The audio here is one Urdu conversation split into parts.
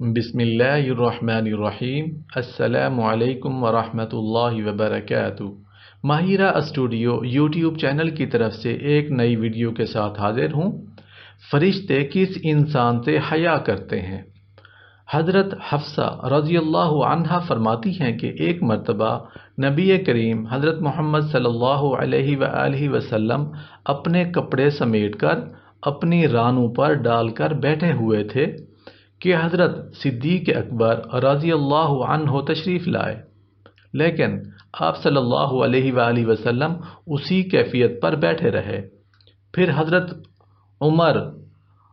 بسم اللہ الرحمن الرحیم۔ السلام علیکم ورحمۃ اللہ وبرکاتہ۔ ماہرہ اسٹوڈیو یوٹیوب چینل کی طرف سے ایک نئی ویڈیو کے ساتھ حاضر ہوں۔ فرشتے کس انسان سے حیا کرتے ہیں؟ حضرت حفصہ رضی اللہ عنہا فرماتی ہیں کہ ایک مرتبہ نبی کریم حضرت محمد صلی اللہ علیہ وآلہ وسلم اپنے کپڑے سمیٹ کر اپنی رانوں پر ڈال کر بیٹھے ہوئے تھے کہ حضرت صدیق اکبر رضی اللہ عنہ تشریف لائے، لیکن آپ صلی اللہ علیہ وآلہ وسلم اسی کیفیت پر بیٹھے رہے۔ پھر حضرت عمر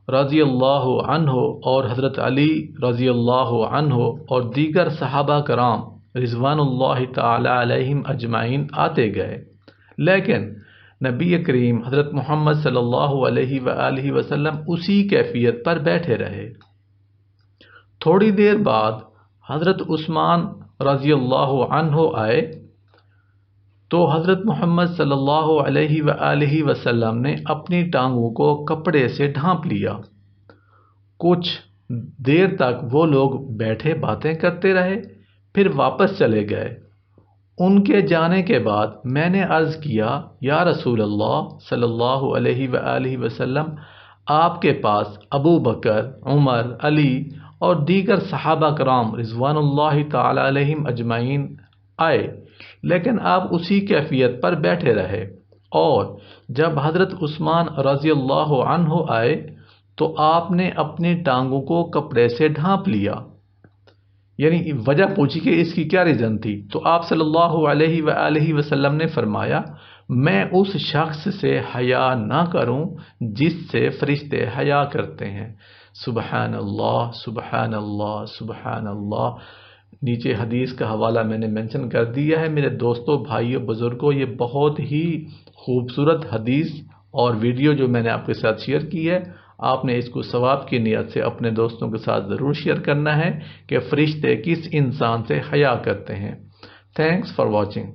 رضی اللہ عنہ اور حضرت علی رضی اللہ عنہ اور دیگر صحابہ کرام رضوان اللہ تعالی علیہم اجمعین آتے گئے، لیکن نبی کریم حضرت محمد صلی اللہ علیہ وآلہ وسلم اسی کیفیت پر بیٹھے رہے۔ تھوڑی دیر بعد حضرت عثمان رضی اللہ عنہ آئے تو حضرت محمد صلی اللہ علیہ وآلہ وسلم نے اپنی ٹانگوں کو کپڑے سے ڈھانپ لیا۔ کچھ دیر تک وہ لوگ بیٹھے باتیں کرتے رہے، پھر واپس چلے گئے۔ ان کے جانے کے بعد میں نے عرض کیا، یا رسول اللہ صلی اللہ علیہ وآلہ وسلم، آپ کے پاس ابو بکر، عمر، علی اور دیگر صحابہ کرام رضوان اللہ تعالی علیہم اجمعین آئے، لیکن آپ اسی کیفیت پر بیٹھے رہے، اور جب حضرت عثمان رضی اللہ عنہ آئے تو آپ نے اپنی ٹانگوں کو کپڑے سے ڈھانپ لیا۔ یعنی وجہ پوچھی کہ اس کی کیا ریزن تھی، تو آپ صلی اللہ علیہ وآلہ وسلم نے فرمایا، میں اس شخص سے حیا نہ کروں جس سے فرشتے حیا کرتے ہیں۔ سبحان اللہ، سبحان اللہ، سبحان اللہ۔ نیچے حدیث کا حوالہ میں نے منشن کر دیا ہے۔ میرے دوستوں، بھائیوں، بزرگوں، یہ بہت ہی خوبصورت حدیث اور ویڈیو جو میں نے آپ کے ساتھ شیئر کی ہے، آپ نے اس کو ثواب کی نیت سے اپنے دوستوں کے ساتھ ضرور شیئر کرنا ہے کہ فرشتے کس انسان سے حیا کرتے ہیں۔ Thanks for watching.